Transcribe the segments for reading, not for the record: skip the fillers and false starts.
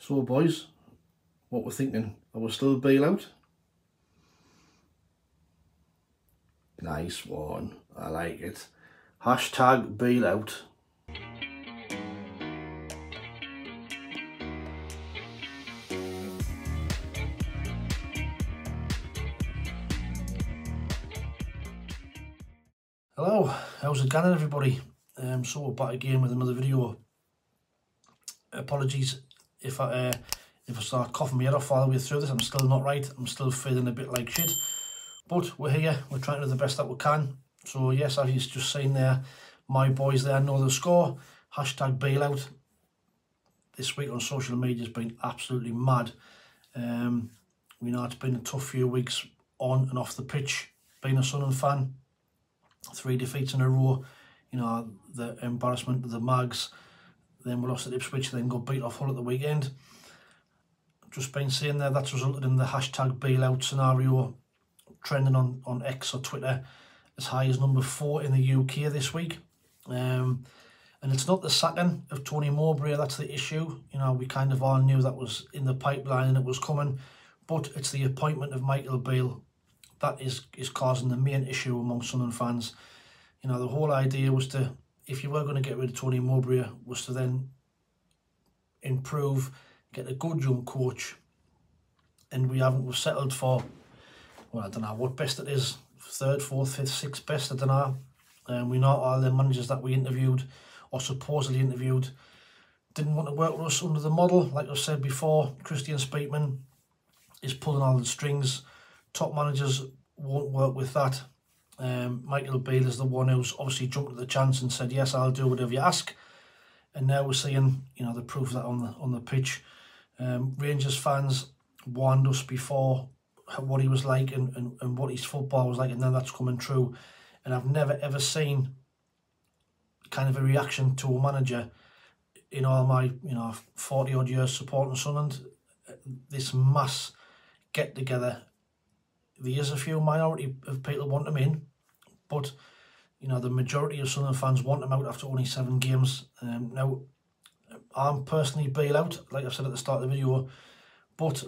So boys, what we're thinking, are we still Bale out? Nice one, I like it. Hashtag Bale out. Hello, how's it going everybody? So we're back again with another video. Apologies if I start coughing my head off all the way through this. I'm still not right. I'm still feeling a bit like shit. But we're here. We're trying to do the best that we can. So yes, as you've just seen there, my boys there know the score. Hashtag Bale out. This week on social media has been absolutely mad. We know it's been a tough few weeks on and off the pitch. Being a Sunderland fan, 3 defeats in a row. You know, the embarrassment of the Mags. Then we lost at Ipswich, then got beat off Hull at the weekend. Just been saying there, that's resulted in the hashtag Bale out scenario trending on X or Twitter as high as number 4 in the UK this week. And it's not the sacking of Tony Mowbray that's the issue. You know, we kind of all knew that was in the pipeline and it was coming. But it's the appointment of Michael Beale that is causing the main issue among Sunderland fans. You know, the whole idea was to, if you were going to get rid of Tony Mowbray, was to then improve, get a good young coach, and we've settled for, well, I don't know what best it is, 3rd, 4th, 5th, 6th best, I don't know. We know all the managers that we interviewed, or supposedly interviewed, didn't want to work with us under the model. Like I said before, Christian Speakman is pulling all the strings. Top managers won't work with that. Michael Beale is the one who's obviously jumped at the chance and said, yes, I'll do whatever you ask. And now we're seeing, you know, the proof of that on the pitch. Rangers fans warned us before what he was like and what his football was like, and now that's coming true. And I've never ever seen kind of a reaction to a manager in all my, you know, 40 odd years supporting Sunderland. This mass get together. There is a few minority of people want him in, but you know, the majority of Sunderland fans want him out after only 7 games. Now, I'm personally Bale out, like I said at the start of the video, but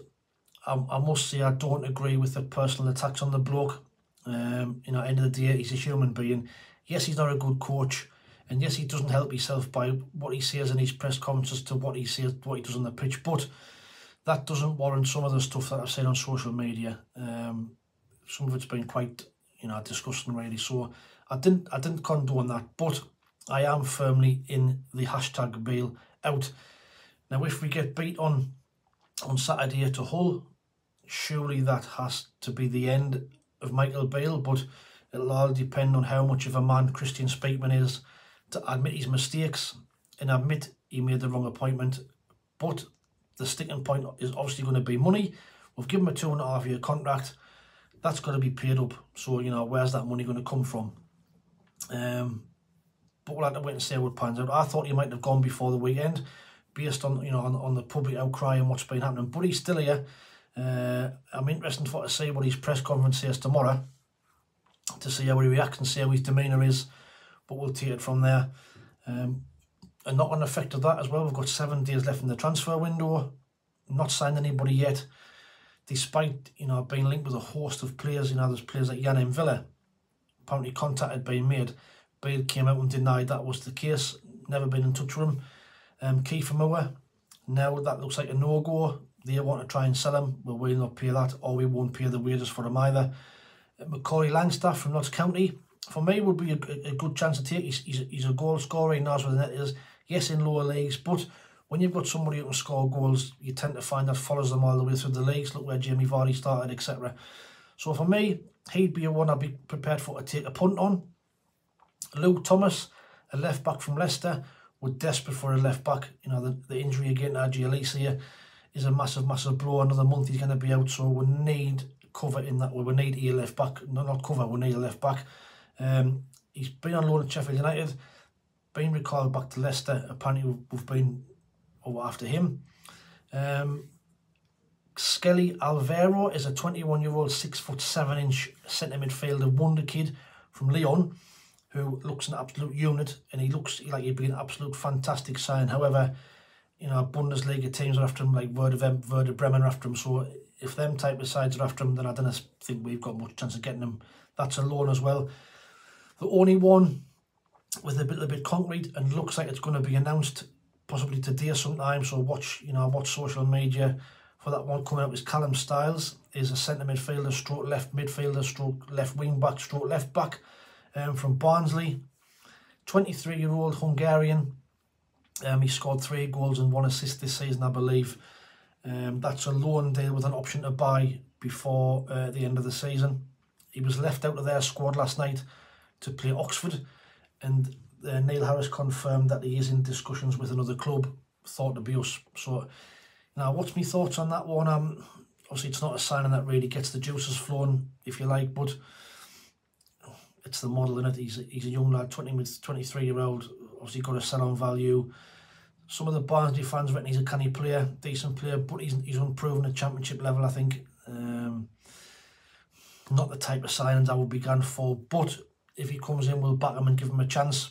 I must say I don't agree with the personal attacks on the bloke. You know, at the end of the day, he's a human being. Yes, he's not a good coach, and yes, he doesn't help himself by what he says in his press conferences to what he says, what he does on the pitch, but that doesn't warrant some of the stuff that I've seen on social media. Some of it's been quite, you know, disgusting really. So I didn't condone that, but I am firmly in the hashtag Bale out. Now, if we get beat on Saturday to Hull, surely that has to be the end of Michael Beale, but it'll all depend on how much of a man Christian Speakman is to admit his mistakes and admit he made the wrong appointment. But the sticking point is obviously going to be money. We've given him a 2.5-year contract. That's got to be paid up. So, you know, where's that money going to come from? But we'll have to wait and see how it pans out. I thought he might have gone before the weekend, based on, you know, on the public outcry and what's been happening. But he's still here. I'm interested to see what his press conference says tomorrow, to see how he reacts and see how his demeanour is. But we'll take it from there. A knock-on effect of that as well, we've got 7 days left in the transfer window. Not signed anybody yet, despite, you know, being linked with a host of players. You know, there's players like Jan in Villa. Apparently contact had been made. Bale came out and denied that was the case. Never been in touch with him. Kiefer Moore, now that looks like a no-go. They want to try and sell him. Well, we'll not pay that, or we won't pay the wages for him either. Macaulay Langstaff from Notts County, for me, would be a good chance to take. He's a goal scorer. He knows where the net is. Yes, in lower leagues, but when you've got somebody who can score goals, you tend to find that follows them all the way through the leagues. Look where Jamie Vardy started, etc. So for me, he'd be a one I'd be prepared for to take a punt on. Luke Thomas, a left back from Leicester, we're desperate for a left back. You know, the injury again to RG Alicia is a massive blow. Another month he's going to be out, so we need cover in that way. We need a left back. No, not cover, we need a left back. He's been on loan at Sheffield United, been recalled back to Leicester. Apparently we've been after him. Skelly Alvaro is a 21-year-old 6'7" centre midfielder wonder kid from Lyon, who looks an absolute unit, and he looks like he'd be an absolute fantastic sign. However, you know, Bundesliga teams are after him, like Werder Bremen are after him. So if them type of sides are after him, then I don't think we've got much chance of getting him. That's a loan as well. The only one with a little bit concrete and looks like it's going to be announced possibly today sometime. So watch social media for that one coming up. Is Callum Styles, is a centre midfielder, stroke left midfielder, stroke left wing back, stroke left back, from Barnsley. 23-year-old Hungarian. He scored 3 goals and 1 assist this season, I believe. That's a loan deal with an option to buy before the end of the season. He was left out of their squad last night to play Oxford, and Neil Harris confirmed that he is in discussions with another club, thought to be us. So, now, what's my thoughts on that one? Obviously, it's not a signing that really gets the juices flowing, if you like, but it's the model, isn't it? He's a young lad, 23-year-old, obviously got a sell-on value. Some of the Barnsley fans reckon he's a canny player, decent player, but he's unproven at championship level, I think. Not the type of signings I would be going for, but if he comes in, we'll back him and give him a chance.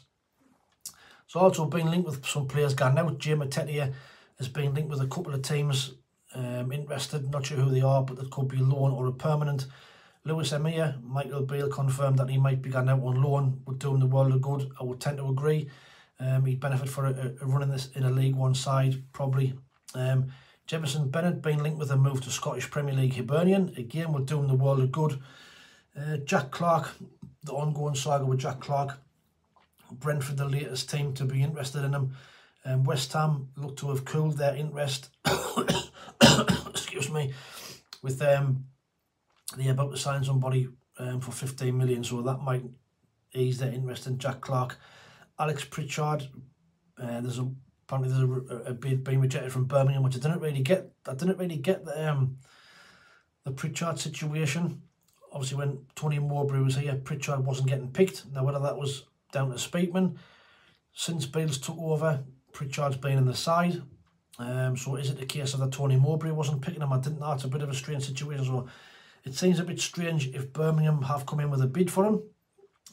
So also been linked with some players gone out. Jay Matete has been linked with a couple of teams interested, not sure who they are, but that could be loan or a permanent. Lewis Emir, Michael Beale confirmed that he might be going out on loan, would do him the world of good. I would tend to agree. He'd benefit for a run in a League One side, probably. Jefferson Bennett being linked with a move to Scottish Premier League Hibernian, again would do him the world of good. Jack Clark, the ongoing saga with Jack Clark. Brentford, the latest team to be interested in him. West Ham look to have cooled their interest, excuse me, with they're about to sign somebody for 15 million, so that might ease their interest in Jack Clark. Alex Pritchard, apparently there's a bid being rejected from Birmingham, which I didn't really get the Pritchard situation. Obviously, when Tony Mowbray was here, Pritchard wasn't getting picked. Now, whether that was down to Speakman, since Bale's took over, Pritchard's been in the side. So is it the case of that Tony Mowbray wasn't picking him? I didn't know. It's a bit of a strange situation. So it seems a bit strange if Birmingham have come in with a bid for him.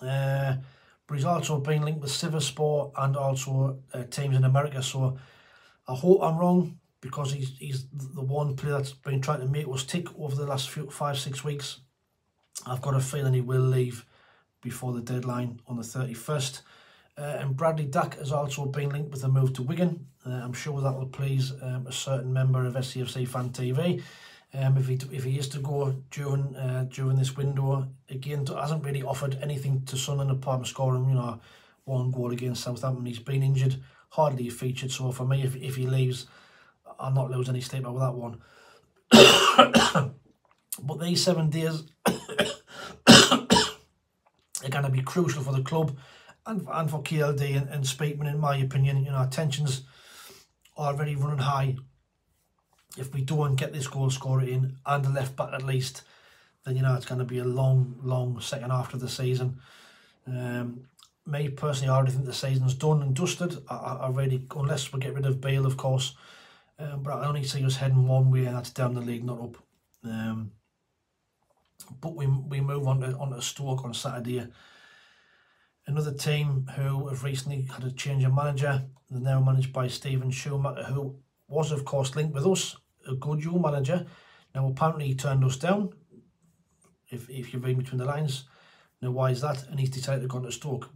But he's also been linked with Siverspor and also teams in America. So I hope I'm wrong, because he's the one player that's been trying to make us tick over the last 5-6 weeks. I've got a feeling he will leave before the deadline on the 31st. And Bradley Dack has also been linked with a move to Wigan. I'm sure that will please a certain member of SAFC Fan TV. If he is to go during this window, again, hasn't really offered anything to Sunderland apart from scoring, 1 goal against Southampton. He's been injured, hardly featured. So for me, if he leaves, I'll not lose any sleep over that one. But these 7 days are going to be crucial for the club and for KLD and Speakman, in my opinion. Tensions are already running high. If we don't get this goal scorer in and a left back at least, then it's going to be a long second half of the season. Me personally, I already think the season's done and dusted. I really, unless we get rid of Bale, of course, but I only see us heading one way, and that's down the league, not up. But we move on to Stoke on Saturday. Another team who have recently had a change of manager. They're now managed by Stephen Schumacer, who was, of course, linked with us, a good young manager. Now, apparently he turned us down, if you read between the lines. Now, why is that? And he's decided to go to Stoke.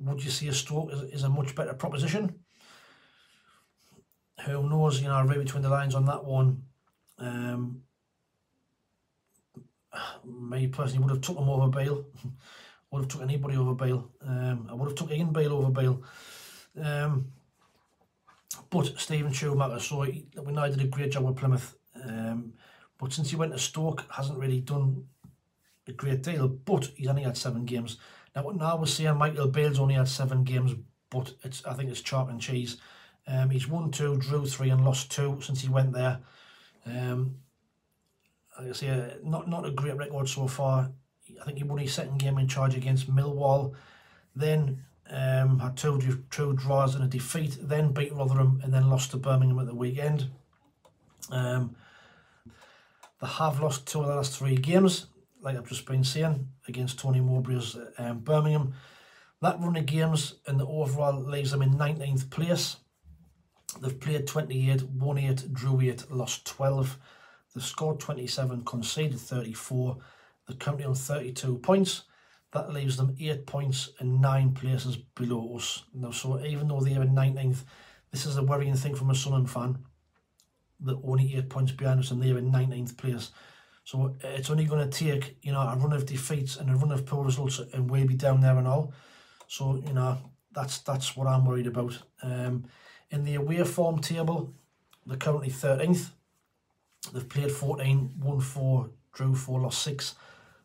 Would you see a Stoke is a much better proposition? Who knows? I read between the lines on that one. Me personally would have took him over Bale. Would have took anybody over Bale. I would have took Ian Bale over Bale. But Stephen Schumacer, so we know he did a great job with Plymouth. But since he went to Stoke, hasn't really done a great deal. But he's only had 7 games. Now we're saying Michael Bale's only had 7 games, but I think it's chalk and cheese. He's won 2, drew 3, and lost 2 since he went there. Like I say, not a great record so far. I think he won his 2nd game in charge against Millwall. Then had 2 draws and a defeat. Then beat Rotherham and then lost to Birmingham at the weekend. They have lost 2 of the last 3 games, like I've just been saying, against Tony Mowbray's Birmingham. That run of games and the overall leaves them in 19th place. They've played 28, won 8, drew 8, lost 12. They've scored 27, conceded 34. They're currently on 32 points. That leaves them 8 points and 9 places below us. Now, so even though they're in 19th, this is a worrying thing from a Sunderland fan. They're only 8 points behind us and they're in 19th place. So it's only going to take, you know, a run of defeats and a run of poor results and we'll be down there and all. So, you know, that's what I'm worried about. In the away form table, they're currently 13th. They've played 14, won 4, drew 4, lost 6,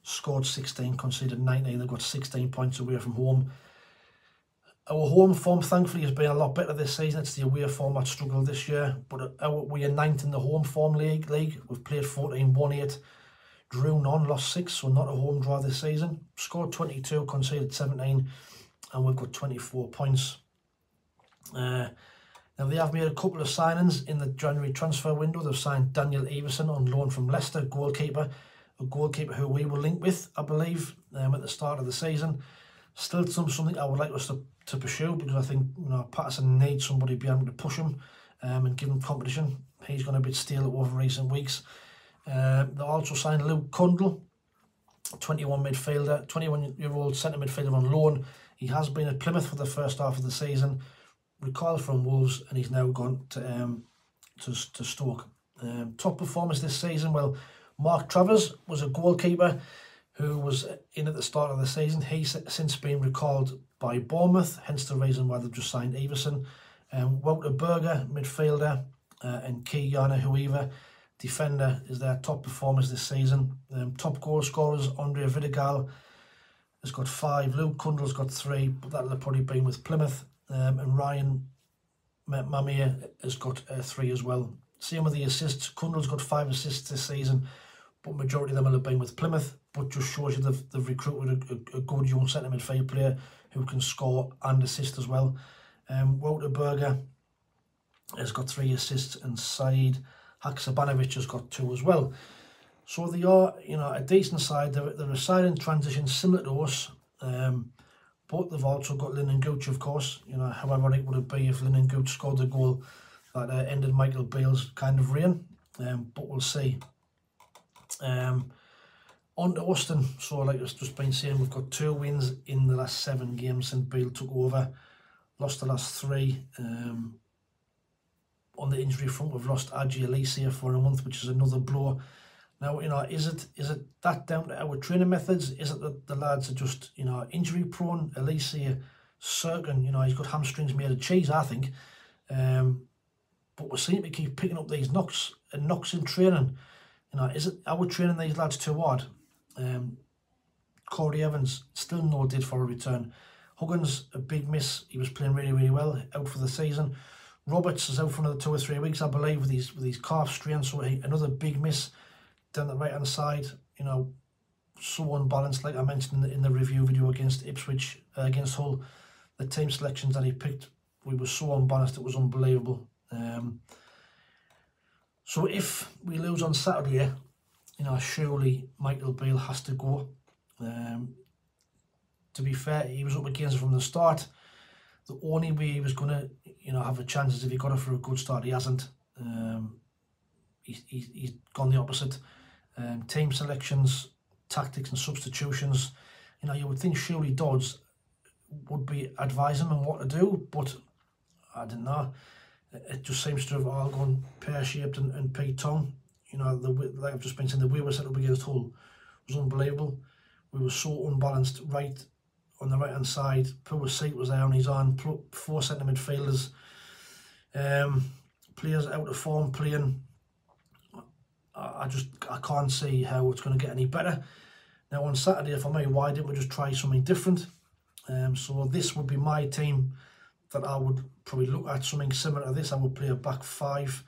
scored 16, conceded 19. They've got 16 points away from home. Our home form, thankfully, has been a lot better this season. It's the away form that struggled this year. But we are 9th in the home form league. We've played 14, won 8, drew none, lost 6, so not a home draw this season. Scored 22, conceded 17, and we've got 24 points. Now, they have made a couple of signings in the January transfer window. They've signed Daniel Everson on loan from Leicester, goalkeeper. A goalkeeper who we were linked with, I believe, at the start of the season. Still something I would like us to pursue, because I think, you know, Patterson needs somebody to be able to push him and give him competition. He's gone a bit stale over recent weeks. They also signed Luke Cundle, 21-year-old centre midfielder on loan. He has been at Plymouth for the first half of the season. Recalled from Wolves, and he's now gone to Stoke. Top performers this season, well, Mark Travers was a goalkeeper who was in at the start of the season. He's since been recalled by Bournemouth, hence the reason why they've just signed Everson. Wouter Berger, midfielder, and Keanu Huiver, defender, is their top performers this season. Top goal scorers, Andre Vidigal has got 5, Luke Cundle's got 3, but that'll have probably been with Plymouth. And Ryan Mamia has got 3 as well. Same with the assists. Cundle's got 5 assists this season, but majority of them will have been with Plymouth. But just shows you they've recruited a good young centre midfield player who can score and assist as well. Wouter Berger has got 3 assists, and Said Haksabanovic has got 2 as well. So they are, you know, a decent side. They're a side in transition similar to us. But they've also got Lyndon Gooch, of course. You know, how ironic would it be if Lyndon Gooch scored the goal that ended Michael Beale's kind of reign? But we'll see. On to Austin. So, like I've just been saying, we've got 2 wins in the last 7 games since Beale took over. Lost the last 3. On the injury front, we've lost Adji Alicia for a month, which is another blow. Now, you know, is it that down to our training methods? Is it that the lads are just, you know, injury prone? Alicia, Serkin, you know, he's got hamstrings made of cheese, I think. But we seem to keep picking up these knocks in training. You know, is it our training these lads too hard? Corey Evans, still no did for a return. Huggins, a big miss. He was playing really, really well, out for the season. Roberts is out for another 2 or 3 weeks, I believe, with his calf strain, so another big miss down the right-hand side. You know, so unbalanced, like I mentioned in the review video against Ipswich, against Hull. The team selections that he picked, we were so unbalanced, it was unbelievable. So if we lose on Saturday, you know, surely Michael Beale has to go. To be fair, he was up against it from the start. The only way he was going to, you know, have a chance is if he got it for a good start. He hasn't. He's gone the opposite. Team selections, tactics and substitutions. You know, you would think surely Dodds would be advising him on what to do, but I don't know. It just seems to have all gone pear-shaped and Pete-tongue. You know, like I've just been saying, the way we set up against Hull was unbelievable. We were so unbalanced right on the right-hand side. Poor seat was there on his arm. 4 centre midfielders. Players out of form playing. I can't see how it's going to get any better. Now on Saturday, for me, why didn't we just try something different? So this would be my team that I would probably look at something similar to this. I would play a back 5.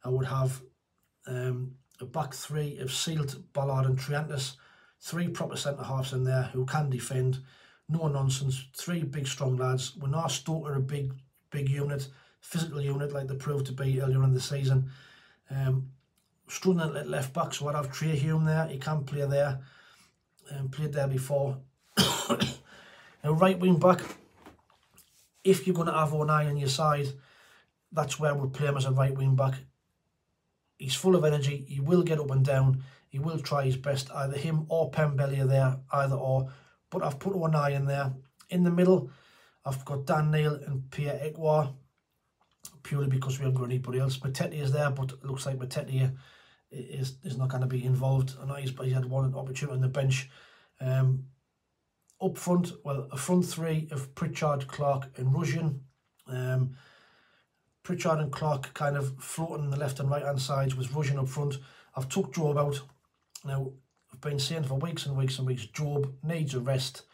I would have a back 3 of Sealt, Ballard and Triantis. 3 proper centre-halves in there who can defend. No nonsense. 3 big strong lads. We're not Stoke are a big unit, physical unit like they proved to be earlier in the season. Struggling at left back, so I'd have Trey Hume there. He can play there. Played there before. Now right wing back, if you're going to have O'Neill on your side, that's where we'll play him as a right wing back. He's full of energy. He will get up and down. He will try his best. Either him or Pembele are there, either or. But I've put Onai in there. In the middle, I've got Dan Neil and Pierre Ekwa, purely because we haven't got anybody else. Matete is there, but it looks like Matete is not going to be involved. I know he's had one opportunity on the bench. Up front, well, a front three of Pritchard, Clark and Russian. Pritchard and Clark kind of floating on the left and right hand sides with Russian up front. I've took Job out. Now, I've been saying for weeks and weeks and weeks, Job needs a rest.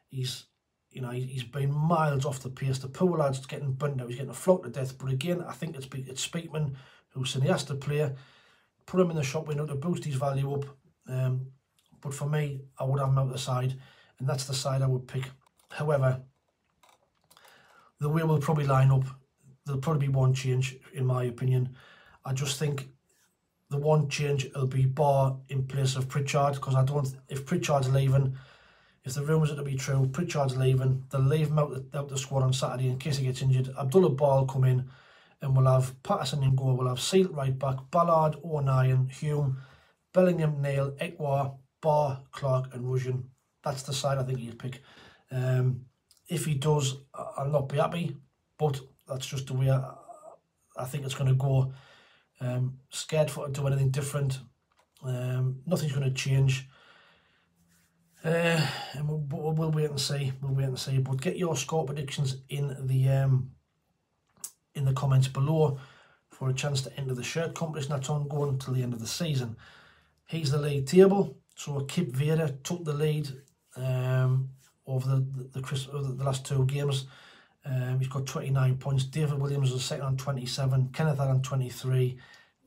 He's been miles off the pace. The poor lad's getting burnt out. He's getting flogged to death. But again, I think it's Speakman who said he has to play. Put him in the shop window to boost his value up. But for me, I would have him out the side, and that's the side I would pick. However, the way we'll probably line up, there'll probably be one change, in my opinion. I just think the one change will be Barr in place of Pritchard, because if Pritchard's leaving, if the rumours are to be true, Pritchard's leaving, they'll leave him out the squad on Saturday in case he gets injured. Abdullah Barr will come in, and we'll have Patterson in goal, we'll have Seal right back, Ballard, O'Nien, Hume, Bellingham, Neil, Ekwa, Barr, Clark and Russian. That's the side I think he'll pick. If he does, I'll not be happy, but that's just the way I think it's going to go. Scared for to do anything different. Nothing's going to change. And we'll wait and see. But get your score predictions in the comments below for a chance to enter the shirt competition that's ongoing till the end of the season. Here's the league table. So Kip Vera took the lead over the last two games. He's got 29 points. David Williams was second on 27. Kenneth Allen 23.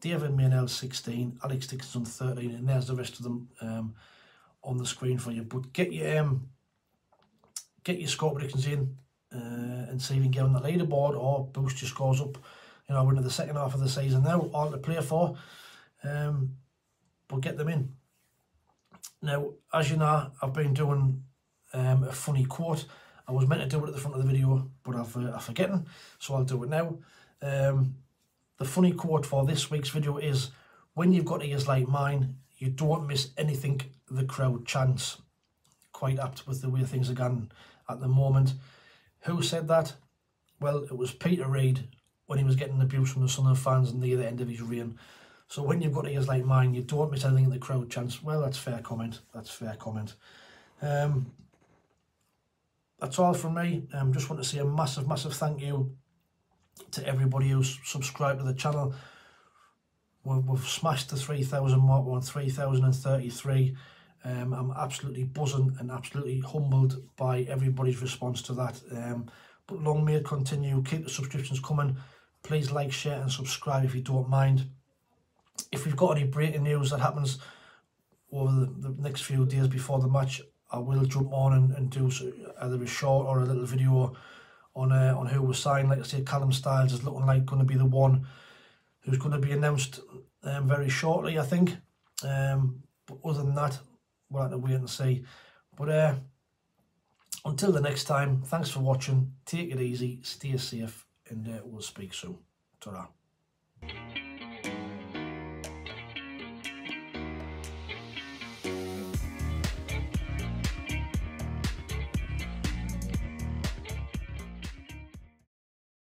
David Maynell 16. Alex Dixon 13. And there's the rest of them on the screen for you. But get your score predictions in and see if you can get on the leaderboard or boost your scores up. You know, we're into the second half of the season now, all to play for. But get them in. Now, as you know, I've been doing a funny quote. I was meant to do it at the front of the video, but I've forgotten, so I'll do it now. The funny quote for this week's video is, when you've got ears like mine, you don't miss anything the crowd chants. Quite apt with the way things are going at the moment. Who said that? Well, it was Peter Reid when he was getting abuse from the Sunderland fans near the end of his reign. So when you've got ears like mine, you don't miss anything the crowd chants. Well, that's fair comment. That's fair comment. That's all from me. Just want to say a massive thank you to everybody who's subscribed to the channel. We've smashed the 3,000 mark. We're on 3,033. I'm absolutely buzzing and absolutely humbled by everybody's response to that. But long may it continue. Keep the subscriptions coming. Please like, share and subscribe if you don't mind. If we've got any breaking news that happens over the next few days before the match, I will jump on and do either a short or a little video on who was signed. Like I say, Callum Styles is looking like going to be the one who's going to be announced very shortly, I think. But other than that, we'll have to wait and see. But until the next time, thanks for watching. Take it easy, stay safe, and we'll speak soon. Ta-ra.